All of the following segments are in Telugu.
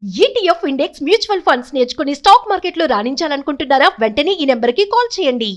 ఈటీఎఫ్ ఇండెక్స్ మ్యూచువల్ ఫండ్స్ నేర్చుకుని స్టాక్ మార్కెట్లో రాణించాలనుకుంటున్నారా? వెంటనే ఈ నెంబర్కి కాల్ చేయండి.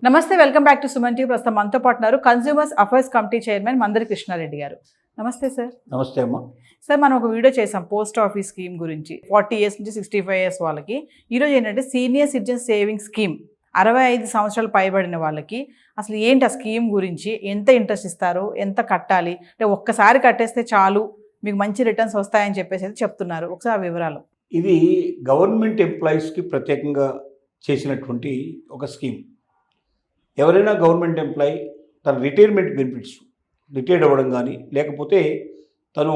నమస్తే, welcome back to Suman TV. ప్రస్తుతం మనతో పాటున్నారు consumers affairs committee chairman Mandari Krishna Reddy గారు. నమస్తే సార్. నమస్తే అమ్మా. సార్, మనం ఒక వీడియో చేసాం పోస్ట్ ఆఫీస్ స్కీమ్ గురించి. 40 years నుంచి 65 years వాళ్ళకి. ఈరోజు ఏంటంటే సీనియర్ సిటిజన్ సేవింగ్ స్కీమ్, 65 సంవత్సరాలు పైబడిన వాళ్ళకి అసలు ఏంటి ఆ స్కీమ్ గురించి, ఎంత ఇంట్రెస్ట్ ఇస్తారు, ఎంత కట్టాలి, అంటే ఒక్కసారి కట్టేస్తే చాలు మీకు మంచి రిటర్న్స్ వస్తాయని చెప్పేసి చెప్తున్నారు. ఒకసారి ఆ వివరాలు. ఇది గవర్నమెంట్ ఎంప్లాయీస్కి ప్రత్యేకంగా చేసినటువంటి ఒక స్కీమ్. ఎవరైనా గవర్నమెంట్ ఎంప్లాయీ తన రిటైర్మెంట్ బెనిఫిట్స్, రిటైర్డ్ అవ్వడం కానీ, లేకపోతే తను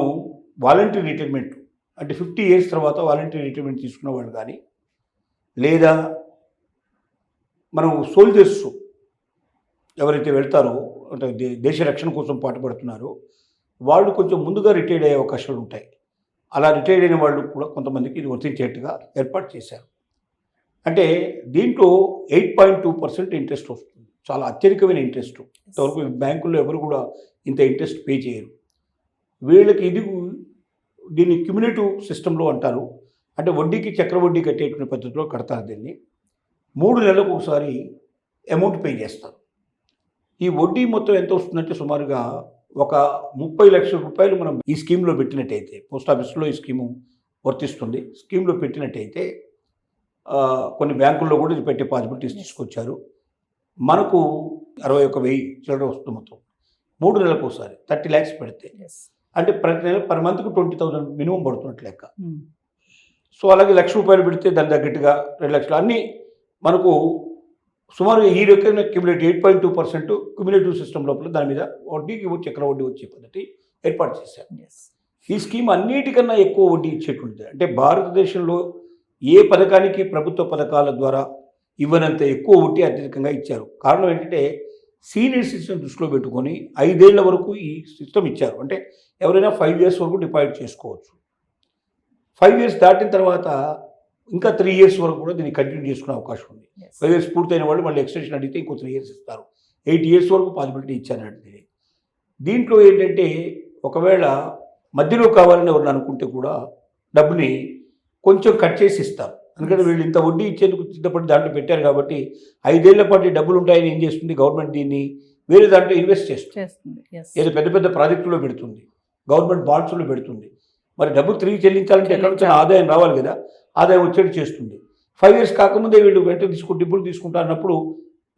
వాలంటరీ రిటైర్మెంట్ అంటే 50 years తర్వాత వాలంటరీ రిటైర్మెంట్ తీసుకున్న వాళ్ళు కానీ, లేదా మనం సోల్జర్స్ ఎవరైతే వెళ్తారో అంటే దేశ రక్షణ కోసం పాటుపడుతున్నారో వాళ్ళు కొంచెం ముందుగా రిటైర్డ్ అయ్యే అవకాశాలు ఉంటాయి. అలా రిటైర్డ్ అయిన వాళ్ళు కూడా కొంతమందికి ఇది వర్తించేట్టుగా ఏర్పాటు చేశారు. అంటే దీంట్లో 8.2% ఇంట్రెస్ట్ వస్తుంది. చాలా అత్యధికమైన ఇంట్రెస్ట్. ఇంతవరకు బ్యాంకుల్లో ఎవరు కూడా ఇంత ఇంట్రెస్ట్ పే చేయరు. వీళ్ళకి దీన్ని క్యుములేటివ్ సిస్టంలో అంటారు. అంటే వడ్డీకి చక్రవడ్డీ కట్టేటువంటి పద్ధతిలో కడతారు. దీన్ని 3 నెలలకు ఒకసారి అమౌంట్ పే చేస్తారు. ఈ వడ్డీ మొత్తం ఎంత వస్తుందంటే సుమారుగా ఒక 30 లక్షల రూపాయలు మనం ఈ స్కీమ్లో పెట్టినట్టయితే, పోస్ట్ ఆఫీస్లో ఈ స్కీము వర్తిస్తుంది. స్కీమ్లో పెట్టినట్టయితే కొన్ని బ్యాంకుల్లో కూడా ఇది పెట్టే పాసిబిలిటీస్ తీసుకొచ్చారు. మనకు 61,000 చిల్లర వస్తుంది మొత్తం. 3 నెలలకు ఒకసారి 30 lakhs పెడితే అంటే ప్రతి నెల పర్ మంత్కు 20,000 మినిమం పడుతున్నట్టు లెక్క. సో అలాగే ₹1,00,000 పెడితే దాని తగ్గట్టుగా 2 లక్షలు అన్నీ మనకు సుమారు ఈ రకమైన క్యుములేటివ్ 8.2% క్యుములేటివ్ సిస్టమ్ లోపల దాని మీద వడ్డీకి చక్రవడ్డీ వచ్చే పద్ధతి ఏర్పాటు చేశారు. ఈ స్కీమ్ అన్నిటికన్నా ఎక్కువ వడ్డీ ఇచ్చేటువంటిది. అంటే భారతదేశంలో ఏ పథకానికి ప్రభుత్వ పథకాల ద్వారా ఇవ్వనంత ఎక్కువ వడ్డీ అత్యధికంగా ఇచ్చారు. కారణం ఏంటంటే సీనియర్ సిటిజన్ దృష్టిలో పెట్టుకొని 5 ఏళ్ల వరకు ఈ సిస్టమ్ ఇచ్చారు. అంటే ఎవరైనా 5 years వరకు డిపాజిట్ చేసుకోవచ్చు. 5 years దాటిన తర్వాత ఇంకా 3 years వరకు కూడా దీన్ని కంటిన్యూ చేసుకునే అవకాశం ఉంది. 5 years పూర్తయిన వాళ్ళు మళ్ళీ ఎక్స్టెన్షన్ అడిగితే ఇంకో 3 years ఇస్తారు. 8 years వరకు పాసిబిలిటీ ఇచ్చారంటే దీంట్లో ఏంటంటే ఒకవేళ మధ్యలో కావాలని ఎవరిని అనుకుంటే కూడా డబ్బుని కొంచెం కట్ చేసి ఇస్తారు. ఎందుకంటే వీళ్ళు ఇంత వడ్డీ ఇచ్చేందుకు సిద్ధపడి దాంట్లో పెట్టారు కాబట్టి 5 ఏళ్ల పాటు డబ్బులు ఉంటాయని ఏం చేస్తుంది గవర్నమెంట్, దీన్ని వేరే దాంట్లో ఇన్వెస్ట్ చేస్తుంది. ఏదో పెద్ద పెద్ద ప్రాజెక్టులో పెడుతుంది, గవర్నమెంట్ బాండ్స్లో పెడుతుంది. మరి డబ్బులు తిరిగి చెల్లించాలంటే ఎక్కడ నుంచి ఆదాయం రావాలి కదా, ఆదాయం వచ్చేది చేస్తుంది. 5 years కాకముందే వీళ్ళు వెంటనే డబ్బులు తీసుకుంటారు అన్నప్పుడు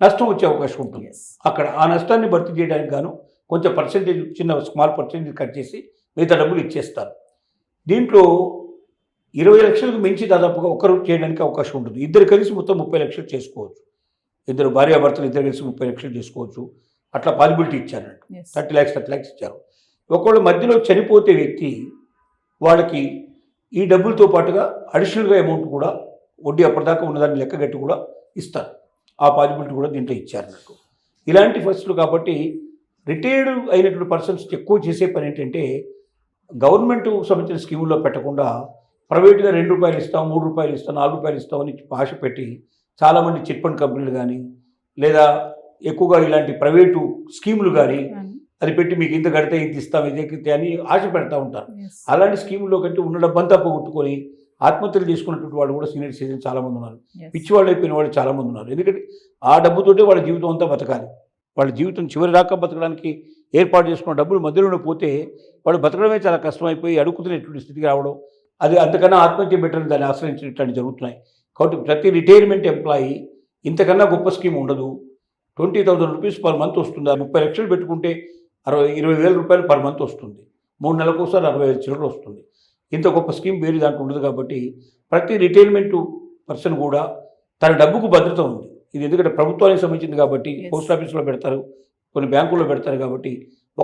నష్టం వచ్చే అవకాశం ఉంటుంది. అక్కడ ఆ నష్టాన్ని భర్తీ చేయడానికి గాను కొంచెం పర్సెంటేజ్, చిన్న స్మాల్ పర్సెంటేజ్ కట్ చేసి మిగతా డబ్బులు ఇచ్చేస్తారు. దీంట్లో 20 లక్షలకు మించి దాదాపుగా ఒకరు చేయడానికి అవకాశం ఉంటుంది. ఇద్దరు కలిసి మొత్తం 30 లక్షలు చేసుకోవచ్చు. ఇద్దరు భార్యాభర్తలు ఇద్దరు కలిసి 30 లక్షలు చేసుకోవచ్చు. అట్లా పాసిబిలిటీ ఇచ్చారన్నట్టు. 30 lakhs ఇచ్చారు. ఒకవేళ మధ్యలో చనిపోతే వ్యక్తి, వాళ్ళకి ఈ డబ్బులతో పాటుగా అడిషనల్గా అమౌంట్ కూడా వడ్డీ అప్పటిదాకా ఉన్నదాన్ని లెక్కగట్టి కూడా ఇస్తారు. ఆ పాసిబిలిటీ కూడా దీంట్లో ఇచ్చారన్నట్టు. ఇలాంటి పరిస్థితులు కాబట్టి రిటైర్డ్ అయినటువంటి పర్సన్స్ ఎక్కువ చేసే పని ఏంటంటే గవర్నమెంట్ సంబంధించిన స్కీముల్లో పెట్టకుండా ప్రైవేట్గా ₹2 ఇస్తాం, ₹3 ఇస్తాం, ₹4 ఇస్తాం అని ఆశ పెట్టి చాలామంది చిట్ ఫండ్ కంపెనీలు కానీ, లేదా ఎక్కువగా ఇలాంటి ప్రైవేటు స్కీములు కానీ అది పెట్టి మీకు ఇంత కడితే ఇంత ఇస్తాం, ఇది అని ఆశ పెడతా ఉంటారు. అలాంటి స్కీముల్లో కట్టి ఉన్న డబ్బంతా పోగొట్టుకొని ఆత్మహత్యలు చేసుకున్నటువంటి వాళ్ళు కూడా సీనియర్ సిటిజన్ చాలామంది ఉన్నారు. పిచ్చి వాళ్ళు అయిపోయిన వాళ్ళు చాలామంది ఉన్నారు. ఎందుకంటే ఆ డబ్బుతోటే వాళ్ళ జీవితం అంతా బతకాలి. వాళ్ళ జీవితం చివరి దాకా బతకడానికి ఏర్పాటు చేసుకున్న డబ్బులు మధ్యలోనే పోతే వాళ్ళు బతకడమే చాలా కష్టమైపోయి అడుగుతున్నటువంటి స్థితికి రావడం, అది అంతకన్నా ఆత్మహత్య బెటర్ దాన్ని ఆశ్రయించినట్టు జరుగుతున్నాయి. కాబట్టి ప్రతి రిటైర్మెంట్ ఎంప్లాయీ ఇంతకన్నా గొప్ప స్కీమ్ ఉండదు. ₹20,000 పర్ మంత్ వస్తుంది. 30 లక్షలు పెట్టుకుంటే 20,000 రూపాయలు పర్ మంత్ వస్తుంది. 3 నెలలకు ఒకసారి 60,000 చిల్లర వస్తుంది. ఇంత గొప్ప స్కీమ్ వేరే దాంట్లో ఉండదు. కాబట్టి ప్రతి రిటైర్మెంట్ పర్సన్ కూడా తన డబ్బుకు భద్రత ఉంది. ఇది ఎందుకంటే ప్రభుత్వానికి సంబంధించింది కాబట్టి పోస్ట్ ఆఫీస్లో పెడతారు, కొన్ని బ్యాంకుల్లో పెడతారు కాబట్టి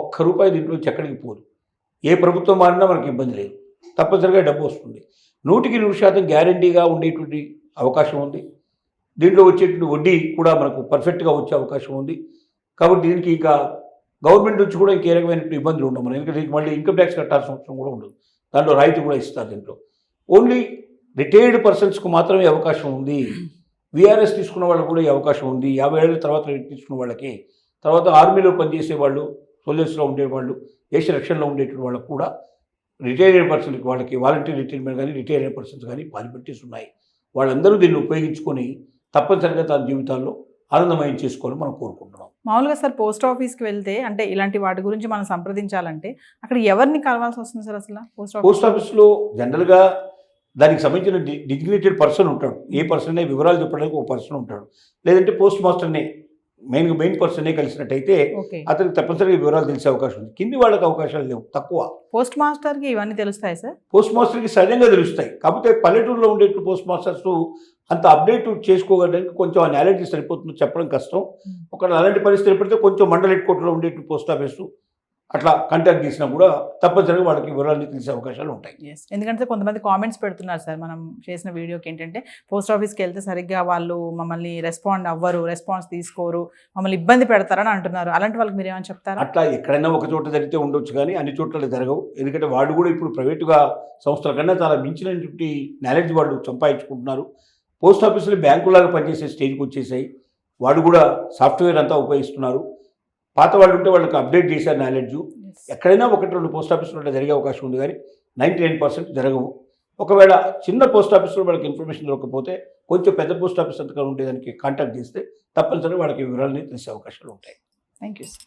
₹1 దీంట్లో ఎక్కడికి పోదు. ఏ ప్రభుత్వం మారినా మనకి ఇబ్బంది లేదు, తప్పనిసరిగా డబ్బు వస్తుంది. 100% గ్యారంటీగా ఉండేటువంటి అవకాశం ఉంది. దీంట్లో వచ్చేటువంటి వడ్డీ కూడా మనకు పర్ఫెక్ట్గా వచ్చే అవకాశం ఉంది. కాబట్టి దీనికి ఇంకా గవర్నమెంట్ నుంచి కూడా ఇంకే రకమైనటువంటి ఇబ్బందులు ఉండవు మనం. ఎందుకంటే మళ్ళీ ఇన్కమ్ ట్యాక్స్ కట్టాల్సిన అవసరం కూడా ఉండదు. దాంట్లో రాయితీ కూడా ఇస్తారు. దీంట్లో ఓన్లీ రిటైర్డ్ పర్సన్స్కు మాత్రమే అవకాశం ఉంది. విఆర్ఎస్ తీసుకున్న వాళ్ళకు కూడా ఈ అవకాశం ఉంది. 50 ఏళ్ళ తర్వాత తీసుకున్న వాళ్ళకి, తర్వాత ఆర్మీలో పనిచేసే వాళ్ళు, సోల్జర్స్లో ఉండేవాళ్ళు, దేశ రక్షణలో ఉండేటువంటి వాళ్ళకు కూడా రిటైర్ అయిన పర్సన్కి, వాళ్ళకి వాలంటీర్ రిటైర్మెంట్ కానీ రిటైర్ అయిన పర్సన్స్ కానీ పాసిబిలిటీస్ ఉన్నాయి. వాళ్ళందరూ దీన్ని ఉపయోగించుకొని తప్పనిసరిగా తన జీవితాల్లో ఆనందమయం చేసుకోవాలని మనం కోరుకుంటున్నాం. మామూలుగా సార్ పోస్ట్ ఆఫీస్కి వెళ్తే అంటే ఇలాంటి వాటి గురించి మనం సంప్రదించాలంటే అక్కడ ఎవరిని కలవాల్సి వస్తుంది సార్? అసలు పోస్ట్ ఆఫీస్లో జనరల్గా దానికి సంబంధించిన డిజిగ్నేటెడ్ పర్సన్ ఉంటాడు. ఏ పర్సన్ అనే వివరాలు చెప్పడానికి ఒక పర్సన్ ఉంటాడు. లేదంటే పోస్ట్ మాస్టర్నే మెయిన్ పర్సనే కలిసినట్టయితే ఓకే, అతనికి తప్పనిసరిగా వివరాలు తెలిసే అవకాశం ఉంది. కింది వాళ్ళకి అవకాశాలు లేవు, తక్కువ. పోస్ట్ మాస్టర్కి ఇవన్నీ తెలుస్తాయి సార్? పోస్ట్ మాస్టర్కి సహజంగా తెలుస్తాయి. కాకపోతే పల్లెటూరులో ఉండే పోస్ట్ మాస్టర్స్ అంత అప్డేట్ చేసుకోవడానికి కొంచెం ఆ నాలెడ్జ్ సరిపోతుందో చెప్పడం కష్టం. ఒక అలాంటి పరిస్థితి ఏర్పడితే కొంచెం మండల హెడ్ క్వార్టర్లో ఉండే పోస్ట్ ఆఫీసు అట్లా కాంటాక్ట్ చేసినా కూడా తప్పనిసరిగా వాళ్ళకి వివరాలు తెలిసే అవకాశాలు ఉంటాయి. ఎందుకంటే కొంతమంది కామెంట్స్ పెడుతున్నారు సార్ మనం చేసిన వీడియోకి, ఏంటంటే పోస్ట్ ఆఫీస్కి వెళ్తే సరిగ్గా వాళ్ళు మమ్మల్ని రెస్పాండ్ అవ్వరు, రెస్పాన్స్ తీసుకోరు, మమ్మల్ని ఇబ్బంది పెడతారని అంటున్నారు. అలాంటి వాళ్ళకి మీరు ఏమైనా చెప్తారా? అట్లా ఎక్కడైనా ఒక చోట జరిగితే ఉండొచ్చు కానీ అన్ని చోట్ల జరగవు. ఎందుకంటే వాళ్ళు కూడా ఇప్పుడు ప్రైవేటుగా సంస్థల కన్నా చాలా మించినటువంటి నాలెడ్జ్ వాళ్ళు సంపాదించుకుంటున్నారు. పోస్ట్ ఆఫీసులు బ్యాంకులాగా పనిచేసే స్టేజ్కి వచ్చేసాయి. వాళ్ళు కూడా సాఫ్ట్వేర్ అంతా ఉపయోగిస్తున్నారు. పాత వాళ్ళు ఉంటే వాళ్ళకి అప్డేట్ చేశారు నాలెడ్జ్. ఎక్కడైనా 1-2 పోస్ట్ ఆఫీసులు జరిగే అవకాశం ఉంది కానీ 99% జరగవు. ఒకవేళ చిన్న పోస్ట్ ఆఫీసులో వాళ్ళకి ఇన్ఫర్మేషన్ దొరకకపోతే కొంచెం పెద్ద పోస్ట్ ఆఫీస్ అంతగా ఉండేదానికి కాంటాక్ట్ చేస్తే తప్పనిసరిగా వాళ్ళకి వివరాలని తెలిసే అవకాశాలు ఉంటాయి. Thank you sir.